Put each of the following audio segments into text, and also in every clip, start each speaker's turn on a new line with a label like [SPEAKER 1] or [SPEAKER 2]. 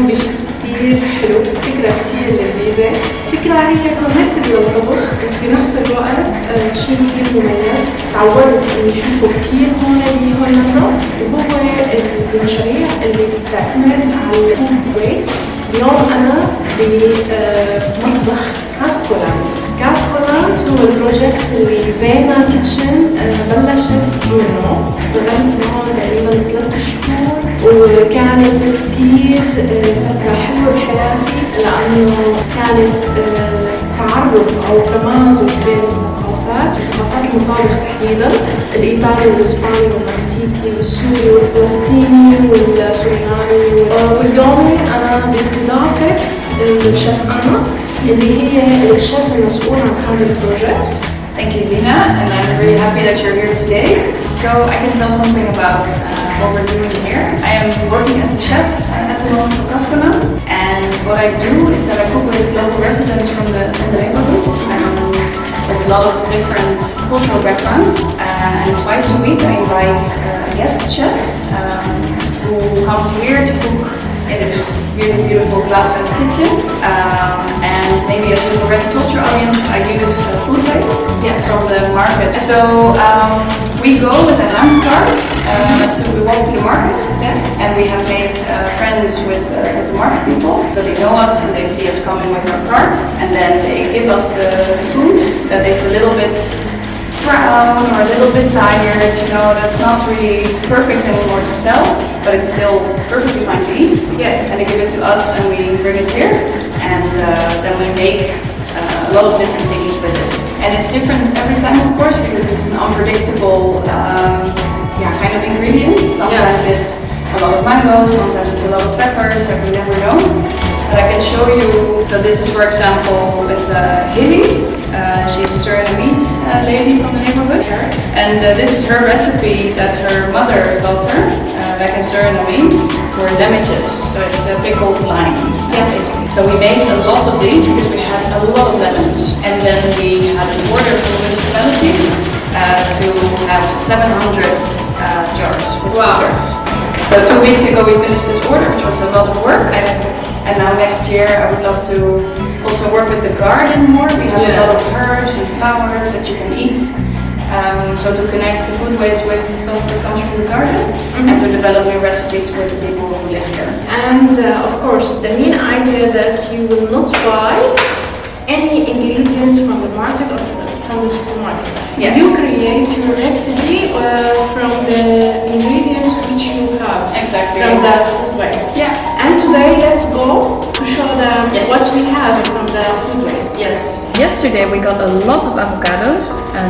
[SPEAKER 1] بيكون كتير حلو، فكرة كتير لذيذة، فكرة هي كونكتد للطبخ بس بنفس الوقت شيء كتير مميز. تعودت اني اشوفه كتير هون بهولندا، وهو المشاريع اللي بتعتمد على الفود ويست. اليوم انا بمطبخ كاسكولاند هو البروجكت اللي زينا كيتشن بلشت منه. اشتغلت معهم تقريبا 3 شهور وكانت كتير فترة حلوة بحياتي لأنه كانت تعرف أو تمازج بين ثقافات المطابخ تحديدا الإيطالي والإسباني والمكسيكي والسوري والفلسطيني والسورياني. واليوم أنا باستضافة الشيف أنا اللي هي الشيف المسؤول عن هذا البروجكت.
[SPEAKER 2] Thank you, Zina, and I'm really happy that you're here today. So I can tell something about what we're doing here. I am working as the chef at the moment for Cascoland, and what I do is that I cook with local residents from the neighborhood with a lot of different cultural backgrounds. And twice a week I invite a guest chef who comes here to cook in this really beautiful glass-house kitchen. And maybe as you've already told your audience, I use food waste from the market. So we go with a hand cart we walk to the market, and we have made friends with the market people. So they know us and they see us coming with our cart, and then they give us the food that is a little bit brown or a little bit tired, you know, that's not really perfect anymore to sell, but it's still perfectly fine to eat. Yes. And they give it to us and we bring it here, and then we make a lot of different things with it. And it's different every time, of course, because this is an unpredictable kind of ingredient. Sometimes it's a lot of mangoes, sometimes it's a lot of peppers, so we never know. But I can show you, so this is for example with Hilly. She's a Surinamese lady from the neighborhood, and this is her recipe that her mother taught her back in Suriname for lemmetjes. So it's a pickled lime, basically. So we made a lot of these because we had a lot of lemons, and then we had an order from the municipality to have 700 jars with preserves. So 2 weeks ago we finished this order, which was a lot of work. And now next year I would love to also work with the garden more. We have a lot of herbs and flowers that you can eat. So to connect the food waste with the stuff that comes from the garden, and to develop new recipes with the people who live here.
[SPEAKER 1] And of course the main idea that you will not buy any ingredients from the market or from the supermarket. You create your recipe from the ingredients which you have.
[SPEAKER 2] Exactly.
[SPEAKER 1] From the food waste. And today let's go to show them what we have from the food waste.
[SPEAKER 2] Yes. Yesterday we got a lot of avocados.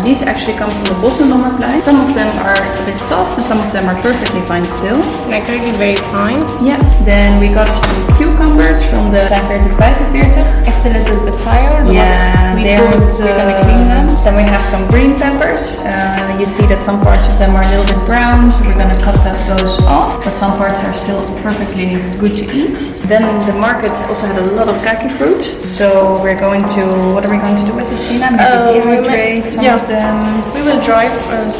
[SPEAKER 2] These actually come from the bossendommervlei. Some of them are a bit soft and some of them are perfectly fine still.
[SPEAKER 1] Like really very fine.
[SPEAKER 2] Yeah. Then we got some cucumbers from the 45.
[SPEAKER 1] It's a little bit tired.
[SPEAKER 2] Yeah, we're gonna clean them. Then we have some green peppers. You see that some parts of them are a little bit brown, so we're gonna cut those off. But some parts are still perfectly good to eat. Then the market also had a lot of kaki fruit. So we're going to, what are we going to do with it, Zina? Maybe dehydrate some of them.
[SPEAKER 1] We will dry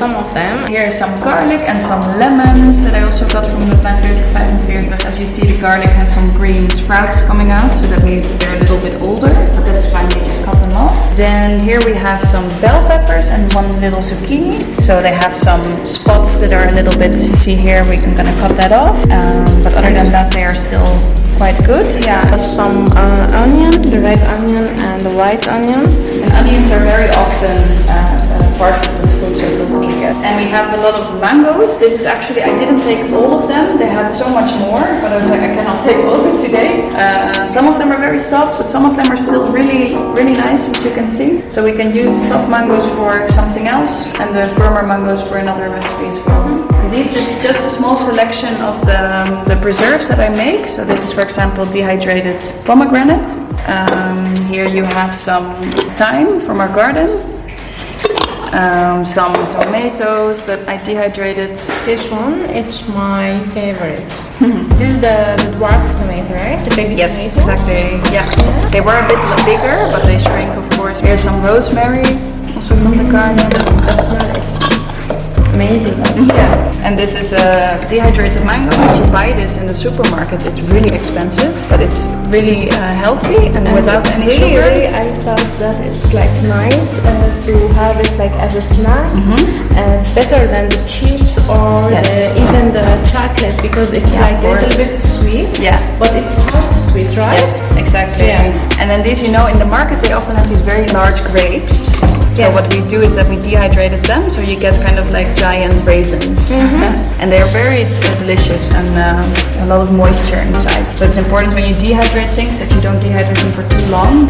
[SPEAKER 1] some of them.
[SPEAKER 2] Here is some garlic and some lemons that I also got from the 45. As you see, the garlic has some green sprouts coming out, so that means that they're a little bit older, but that's fine, you just cut them off. Then here we have some bell peppers and one little zucchini. So they have some spots that are a little bit, you see here, we're gonna cut that off. But other than that, they are still quite good.
[SPEAKER 1] Yeah, some onion, the red onion and the white onion.
[SPEAKER 2] And onions are very often part of this food circle here. And we have a lot of mangoes. This is actually, I didn't take all of them. They had so much more, but I was like, I cannot take all of it today. Some of them are very soft, but some of them are still really, really nice, as you can see. So we can use the soft mangoes for something else and the firmer mangoes for another recipe as well. This is just a small selection of the preserves that I make. So this is, for example, dehydrated pomegranate. Here you have some thyme from our garden. Some tomatoes that I dehydrated.
[SPEAKER 1] This one, it's my favorite. This is the dwarf tomato, right? The baby tomato?
[SPEAKER 2] Yes, exactly. Yeah. They were a bit bigger, but they shrink, of course. Here's some rosemary, also from the garden.
[SPEAKER 1] The smell is
[SPEAKER 3] amazing.
[SPEAKER 2] Yeah, and this is a dehydrated mango. If you buy this in the supermarket, it's really expensive, but it's really healthy and without any sugar.
[SPEAKER 3] Really, I thought that it's like nice to have it like as a snack, better than the chips or even the chocolate, because it's like a little bit sweet.
[SPEAKER 2] Yeah,
[SPEAKER 3] but it's not sweet, right?
[SPEAKER 2] Yes, exactly. Yeah. And then these, you know, in the market they often have these very large grapes. So what we do is that we dehydrated them, so you get kind of like giant raisins. And they're very delicious and a lot of moisture inside. So it's important when you dehydrate things that you don't dehydrate them for too long.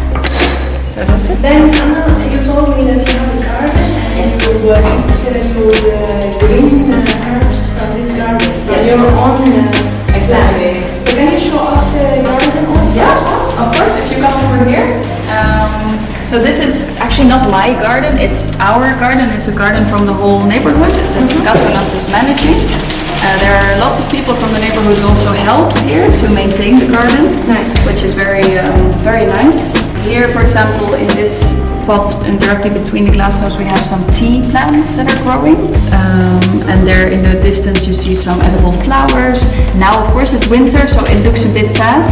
[SPEAKER 2] So that's it.
[SPEAKER 1] Then Anna, you told me that you have a garden and so you green herbs from this garden.
[SPEAKER 2] Yes.
[SPEAKER 1] Your own
[SPEAKER 2] Exactly.
[SPEAKER 1] plants. So can you show us the garden also?
[SPEAKER 2] Yeah, of course, if you come over here. So this is actually not my garden, it's our garden. It's a garden from the whole neighborhood that Cascoland is managing. There are lots of people from the neighborhood who also help here to maintain the garden.
[SPEAKER 1] Nice.
[SPEAKER 2] Which is very, very nice. Here, for example, in this pot and directly between the glass house, we have some tea plants that are growing. And there in the distance you see some edible flowers. Now, of course, it's winter, so it looks a bit sad.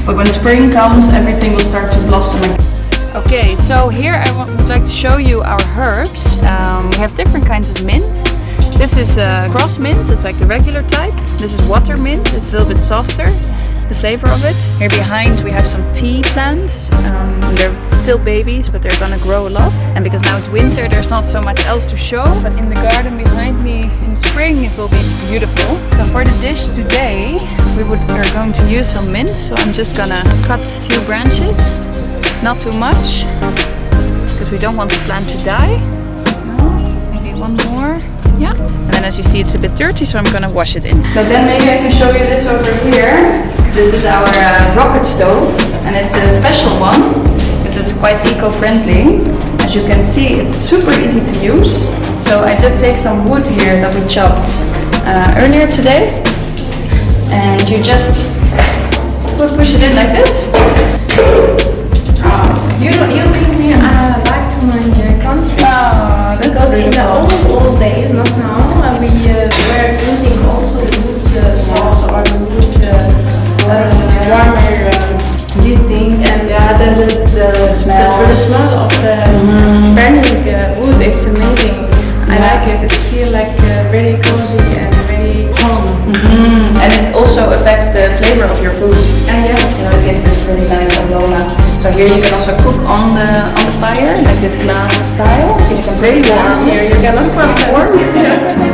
[SPEAKER 2] But when spring comes, everything will start to blossom again. Okay, so here I would like to show you our herbs. We have different kinds of mint. This is cross mint, it's like the regular type. This is water mint, it's a little bit softer, the flavor of it. Here behind we have some tea plants. They're still babies, but they're gonna grow a lot. And because now it's winter, there's not so much else to show. But in the garden behind me in spring, it will be beautiful. So for the dish today, we're going to use some mint. So I'm just gonna cut a few branches. Not too much, because we don't want the plant to die. So maybe one more. Yeah. And then as you see, it's a bit dirty, so I'm gonna wash it in. So then maybe I can show you this over here. This is our rocket stove, and it's a special one because it's quite eco-friendly. As you can see, it's super easy to use. So I just take some wood here that we chopped earlier today, and you just push it in like this.
[SPEAKER 1] You bring me back to my country. Because in the old days, not now, we were using also the wood stoves or the wood warmer this thing, and the smell of the burning wood, it's amazing. I like it. It feels like very cozy and very calm.
[SPEAKER 2] And it also affects the flavor of your food.
[SPEAKER 1] Yes.
[SPEAKER 2] You know, it gives this really nice aroma. So here you can also cook on the fire, like this glass tile. It's very warm. Here you can warm.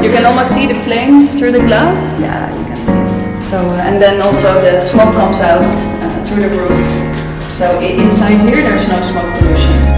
[SPEAKER 2] You can almost see the flames through the glass. Yeah, you can see it. So and then also the smoke comes out through the roof. So inside here there's no smoke pollution.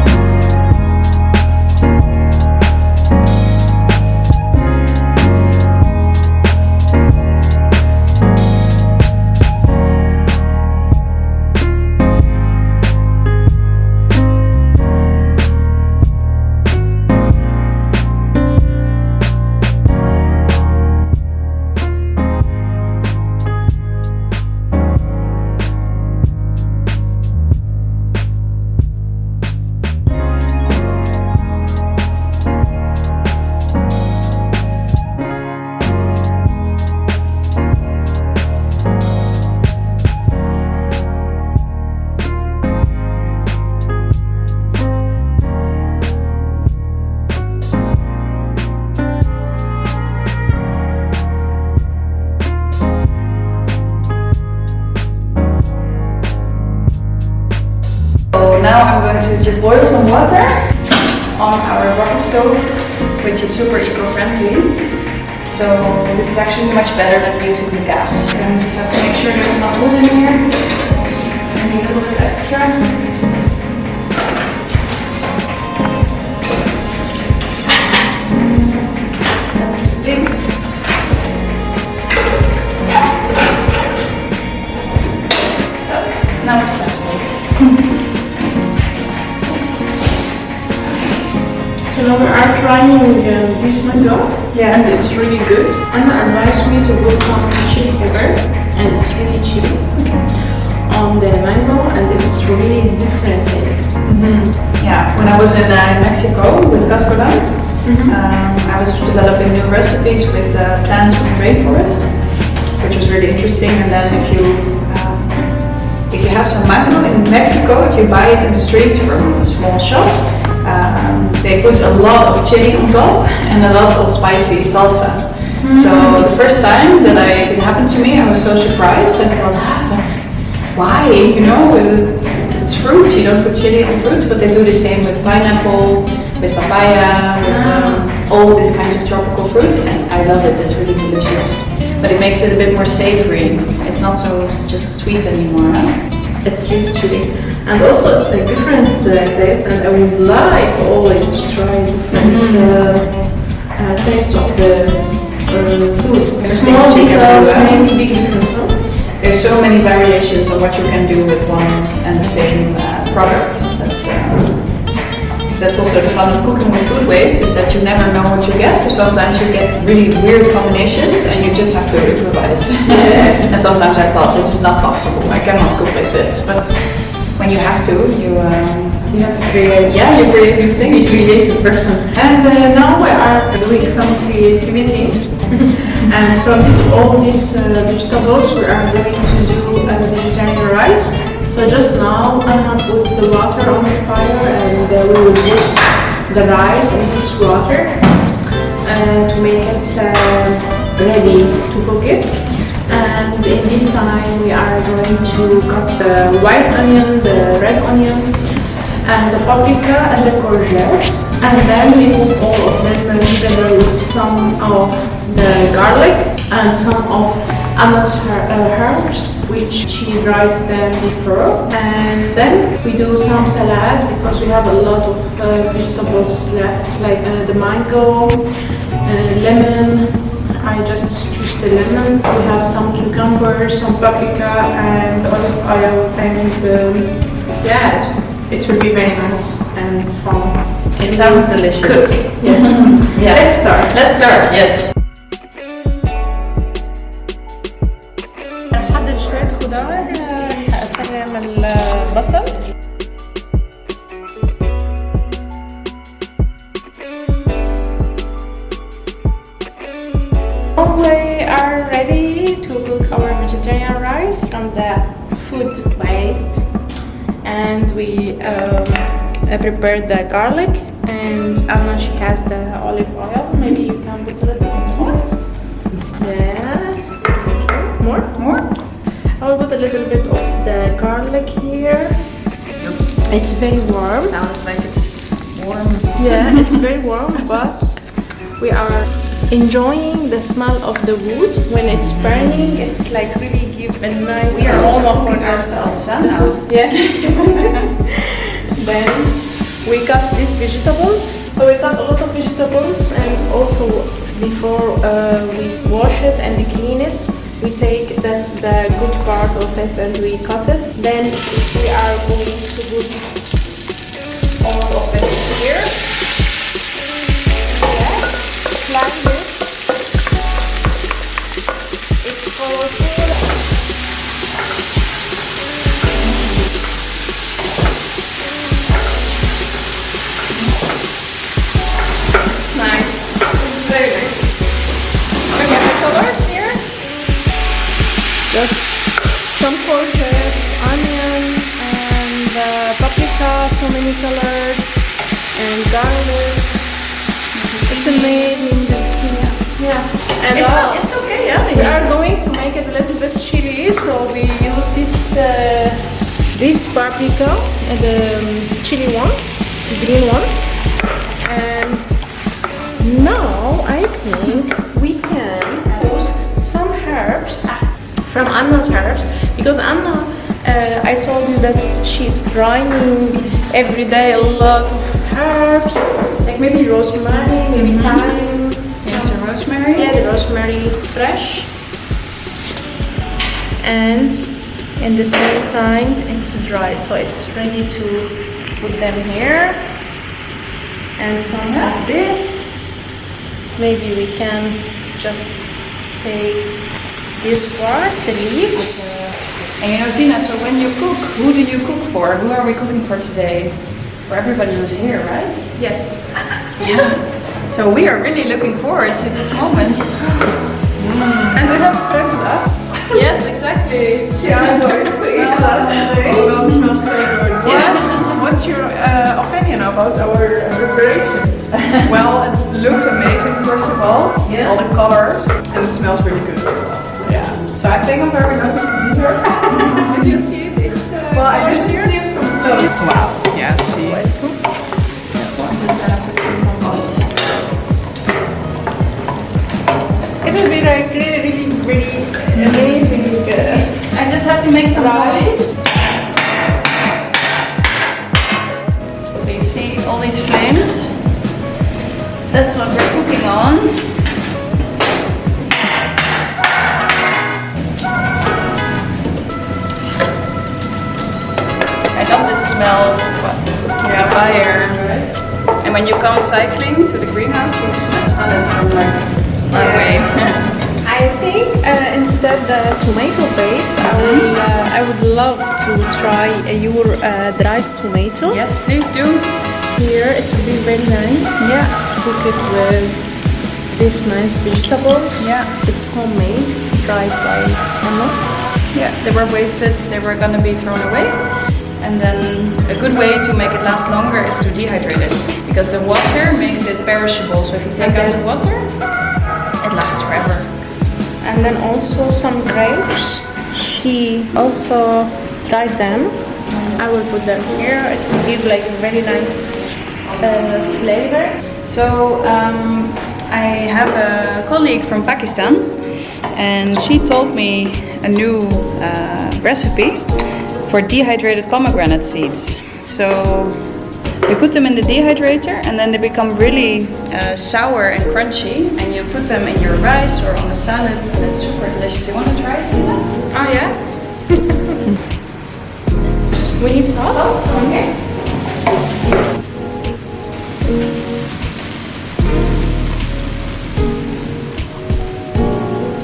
[SPEAKER 2] Now I'm going to just boil some water on our rocket stove, which is super eco-friendly. So this is actually much better than using the gas. And just have to make sure there's not wood in here. I need a little bit extra. That's too big. So now it sounds great.
[SPEAKER 1] So now we are trying this mango, and it's really good. Anna advised me to put some chili pepper, and it's really chili on the mango, and it's really different taste.
[SPEAKER 2] Yeah, when I was in Mexico with Cascoland, I was developing new recipes with plants from the rainforest, which was really interesting. And then if you have some mango in Mexico, if you buy it in the street from a small shop, they put a lot of chili on top and a lot of spicy salsa. So the first time that it happened to me, I was so surprised. I thought, but why? You know, it's fruit. You don't put chili on fruit, but they do the same with pineapple, with papaya, with all these kinds of tropical fruits, and I love it. It's really delicious. But it makes it a bit more savory. It's not so just sweet anymore. Huh?
[SPEAKER 3] It's really chili. And also it's like different taste, and I would like always to try different taste of the food. Small details make a big difference. Huh?
[SPEAKER 2] There's so many variations of what you can do with one and the same product. That's also the fun of cooking with food waste, is that you never know what you get. So sometimes you get really weird combinations and you just have to improvise. And sometimes I thought, this is not possible, I cannot cook like this. But when you have to, you have to create. Yeah, you create new things.
[SPEAKER 3] Be creative person.
[SPEAKER 1] And now we are doing some creativity. And from all these vegetables, we are going to do vegetarian rice. So just now I'm gonna put the water on the fire, and we will mix the rice in this water to make it ready to cook it. And in this time we are going to cut the white onion, the red onion, and the paprika and the courgettes, and then we put all of them together with some of the garlic and some of Anna's herbs, which she dried them before. And then we do some salad, because we have a lot of vegetables left, like the mango, lemon. I just choose the lemon. We have some cucumbers, some paprika, and olive oil, and it will be very nice and fun.
[SPEAKER 2] It sounds delicious.
[SPEAKER 1] Cook.
[SPEAKER 2] Yeah.
[SPEAKER 1] Let's start.
[SPEAKER 2] Yes.
[SPEAKER 3] نحضر شوية خضار. نعمل بصل. We are ready to cook our vegetarian rice from the food waste, and we prepared the garlic, and Anna, she has the olive oil. Maybe you can put a little bit more. Yeah. More. I will put a little bit of the garlic here. It's very warm.
[SPEAKER 2] Sounds like it's warm.
[SPEAKER 3] Yeah, it's very warm, but we are enjoying the smell of the wood when it's burning. It's like really give a nice
[SPEAKER 2] We are
[SPEAKER 3] aroma
[SPEAKER 2] also
[SPEAKER 3] for
[SPEAKER 2] cooking ourselves, huh, now?
[SPEAKER 3] Yeah. Then we cut these vegetables. So we cut a lot of vegetables, and also before we wash it and we clean it, we take the good part of it and we cut it. Then we are going to put all of it here. Yes, like this. It's colorful. It's nice. It's very nice. Look at the colors here. Just some courgette, onion, and paprika, so many colors, and garlic. It's amazing. Yeah. And
[SPEAKER 2] It's okay, yeah.
[SPEAKER 3] we are going to make it a little bit chili, so we use this paprika, the chili one, the green one. And now I think we can use some herbs from Anna's herbs, because Anna, I told you that she's drying every day a lot of herbs, like maybe rosemary, maybe thyme.
[SPEAKER 2] Yes, the rosemary.
[SPEAKER 3] Yeah, the rosemary fresh. And in the same time it's dried, so it's ready to put them here. And some of this. Maybe we can just take this part, the leaves.
[SPEAKER 2] And you know, Zina, so when you cook, who do you cook for? Who are we cooking for today? For everybody who's here, right?
[SPEAKER 3] Yes.
[SPEAKER 2] Yeah. So we are really looking forward to this moment.
[SPEAKER 3] And we have a friend with us.
[SPEAKER 2] Yes, exactly.
[SPEAKER 3] She is going to eat with us today. Oh, that smells so good.
[SPEAKER 2] Yeah.
[SPEAKER 3] What's your opinion about our preparation?
[SPEAKER 4] Well, it looks amazing first of all,
[SPEAKER 2] Yeah.
[SPEAKER 4] all the colors, and it smells really good as well. Yeah, so I think I'm very lucky to be here.
[SPEAKER 3] Did you see this?
[SPEAKER 4] Well, I didn't see it from close. Wow, yeah, see.
[SPEAKER 3] It will be like really amazing.
[SPEAKER 2] I just have to make some noise. So you see all these flames? That's what we're cooking on. I love the smell of the fire. And when you come cycling to the greenhouse, you smell it from like far away.
[SPEAKER 3] I think instead the tomato paste, I would love to try your dried tomato.
[SPEAKER 2] Yes, please do.
[SPEAKER 3] Here it would be very nice.
[SPEAKER 2] Yeah.
[SPEAKER 3] Cook it with these nice vegetables.
[SPEAKER 2] Yeah.
[SPEAKER 3] It's homemade, dried by Emma.
[SPEAKER 2] Yeah, they were wasted, they were gonna be thrown away. And then a good way to make it last longer is to dehydrate it. Because the water makes it perishable, so if you take out the water, it lasts forever.
[SPEAKER 3] And then also some grapes. She also dried them. I will put them here. It will give like a very nice flavor.
[SPEAKER 2] So I have a colleague from Pakistan and she told me a new recipe for dehydrated pomegranate seeds. So you put them in the dehydrator and then they become really sour and crunchy, and you put them in your rice or on a salad and it's super delicious. You want to try it, Zina?
[SPEAKER 3] Oh yeah? We need salt?
[SPEAKER 2] Okay.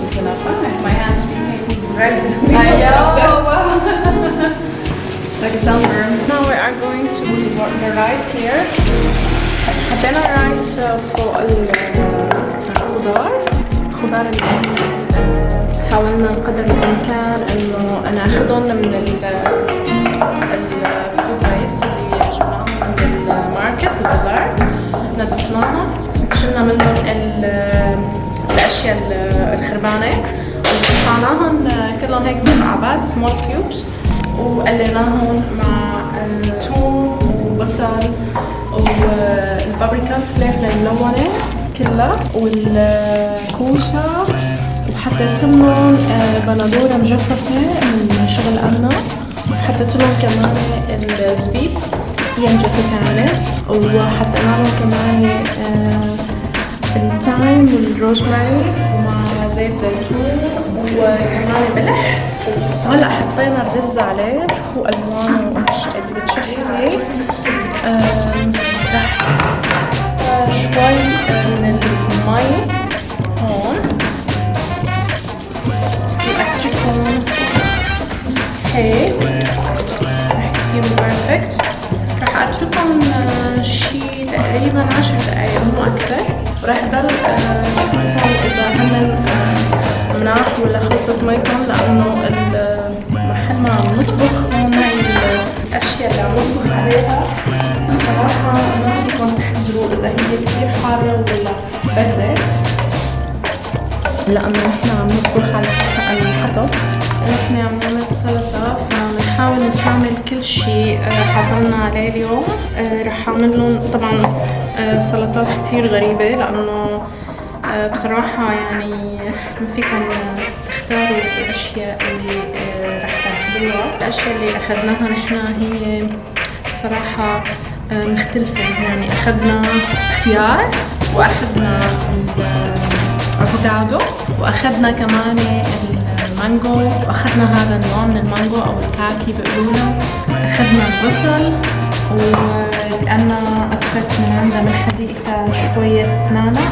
[SPEAKER 2] It's enough. My hands became red. Wow. Like a sunburn.
[SPEAKER 3] Now we are going to put the rice here. حطينا الرايس فوق الخضار اللي حاولنا قدر الإمكان إنه ناخذهم من الفود رايس اللي جبناهم من الماركت البازار، نظفناهم شلنا منهم الأشياء الخربانة وقطعناهم كلهم هيك مكعبات سمول كيوبس وقليناهم مع الثوم وبصل والبابريكا الفلفل الملونة كلها والكوسة، وحطيت لهم بندورة مجففة من شغل أمنا، وحطيت لهم كمان الزبيب هي مجففة عليه، وحطينا لهم كمان التايم والروزماري ومع زيت زيتون وكمان ملح. هلا حطينا الرز عليه، شوفوا الوانه قد بتشهي. رح شوي من المي هون واتركهم هيك رح يصيروا بيرفكت. رح اتركهم شي تقريبا 10 دقايق مو اكثر، ورح ضل اشوفهم اذا هن مناح ولا خلصت ميتهم، لانه المحل ما عم نطبخ هون هاي الاشياء اللي عم نطبخ عليها بصراحه ما فيكم تحزروا اذا هي كثير حاره ولا بردت، لانه نحن عم نطبخ على الحطب. نحن عم نعمل سلطه فبنحاول نستعمل كل شيء حصلنا عليه اليوم. رح اعمل لهم طبعا سلطات كثير غريبه، لانه بصراحة يعني ما فيكم تختاروا الأشياء اللي رح تاخذوها. الأشياء اللي أخذناها نحن هي بصراحة مختلفة، يعني أخذنا خيار وأخذنا الأفوكادو وأخذنا كمان المانجو، وأخذنا هذا النوع من المانجو أو الكاكي بيقولوا له. أخذنا البصل، وأنا أخذت من عندها من حديقة شوية نعناع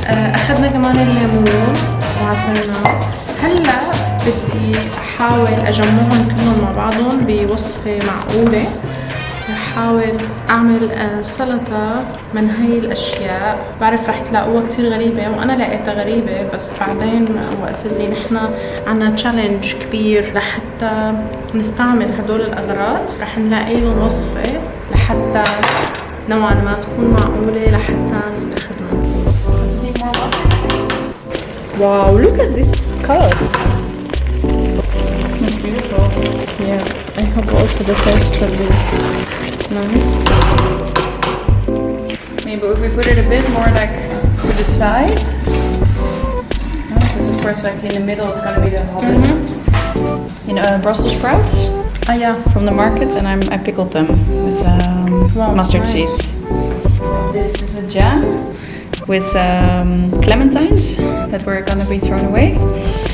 [SPEAKER 3] أخذنا كمان الليمون وعصرناه. هلا بدي أحاول أجمعهم كلهم مع بعضهم بوصفة معقولة. رح
[SPEAKER 1] رح احاول اعمل سلطة من هاي الاشياء. بعرف رح تلاقوها كتير غريبة وانا لقيتها غريبة، بس بعدين وقت اللي نحن عنا تشالنج كبير لحتى نستعمل هدول الاغراض رح نلاقي له وصفة لحتى نوعا ما تكون معقولة لحتى نستخدمها. Wow, look at this color.
[SPEAKER 3] It's beautiful.
[SPEAKER 1] Yeah, I hope also the taste will be nice.
[SPEAKER 2] Maybe if we put it a bit more like to the side, because of course like in the middle it's gonna be the hottest. You know, Brussels sprouts.
[SPEAKER 1] Ah yeah.
[SPEAKER 2] From the market, and I pickled them with mustard
[SPEAKER 1] nice.
[SPEAKER 2] seeds. This is a jam with clementines that were gonna be thrown away.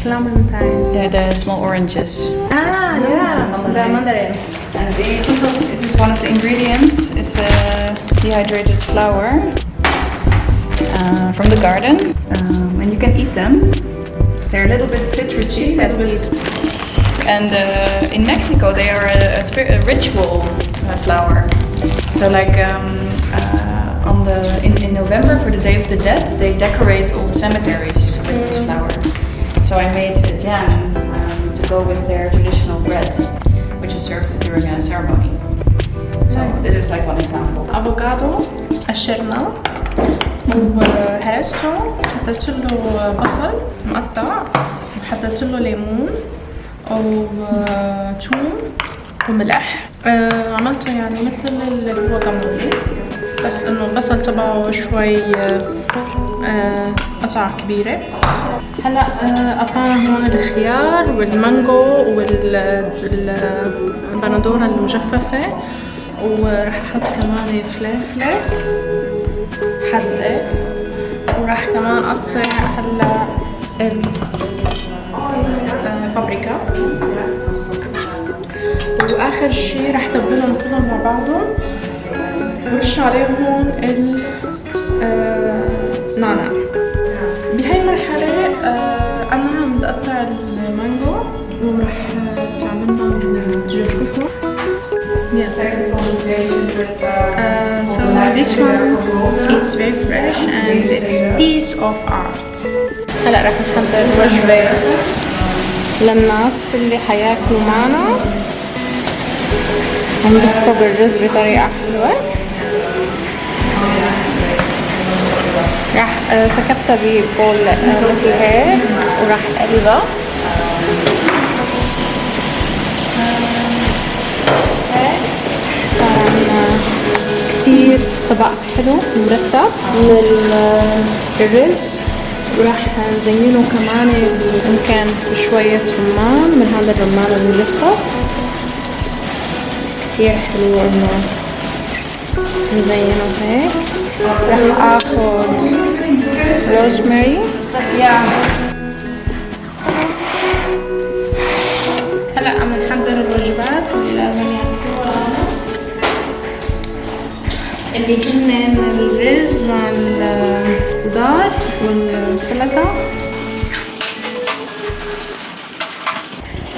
[SPEAKER 1] Clementines.
[SPEAKER 2] Yeah, the small oranges.
[SPEAKER 1] Ah yeah, the mandarin.
[SPEAKER 2] And this is one of the ingredients. Is dehydrated flour from the garden, and you can eat them. They're a little bit citrusy, and in Mexico they are a ritual flower. So like in November for the Day of the Dead, they decorate all the cemeteries with this flower. So I made a jam to go with their traditional bread, which is served during a ceremony. So this is like one example.
[SPEAKER 1] افوكادو قشرنا وهرسته، حطيت له بصل مقطع وحطيت له ليمون وثوم وملح. عملته يعني مثل اللي هو قمولي، بس انه البصل تبعه شوي قطع كبيرة. هلا قطعنا هون الخيار والمانجو والبندورة المجففة، وراح احط كمان فلفلة حدة، وراح كمان اقطع هلا البابريكا، واخر شي راح تبلهم كلهم مع بعضهم ورش عليهم النعناع. بهاي المرحلة انا عم بدي اقطع المانجو وراح تعملهم تجففهم. Yes. So this one it's very fresh and it's piece of art. هلا راح نحضر وجبة للناس اللي حياكلوا معنا. عم بسكب الرز بطريقة حلوة. راح سكبتها ببول مثل هيك وراح اقلبها. صار عنا كتير طبق حلو مرتب من الرز، وراح نزينه كمان بإمكان بشوية رمان من هذا الرمان المجفف. كتير حلو انه نزينه هيك. راح اخد روزماري. هلا عم نحضر الوجبات اللي لازم ياكلوها، اللي هن الرز مع الخضار والسلطة.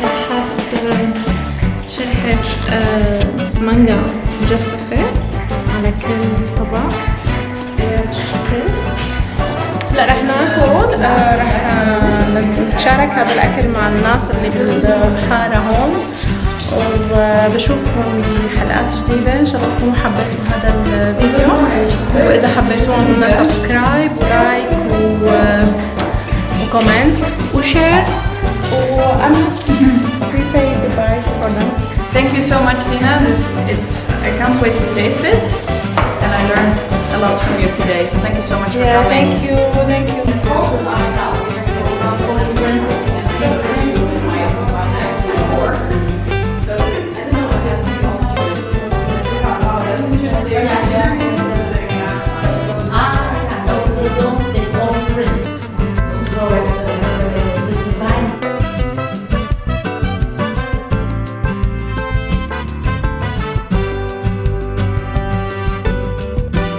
[SPEAKER 1] راح احط شريحة مانجا مجففة على كل طبق بالشكل. هلا رح ناكل، رح نتشارك هذا الاكل مع الناس اللي بالحارة هون، وبشوفكم بحلقات جديدة. ان شاء الله تكونوا حبيتوا هذا الفيديو، واذا حبيتوه عملنا سبسكرايب ولايك وكومنت وشير. وانا please say goodbye for them.
[SPEAKER 2] Thank you so much, Zina. I can't wait to taste it, and I learned a lot from you today. So thank you so much for coming.
[SPEAKER 1] Thank you.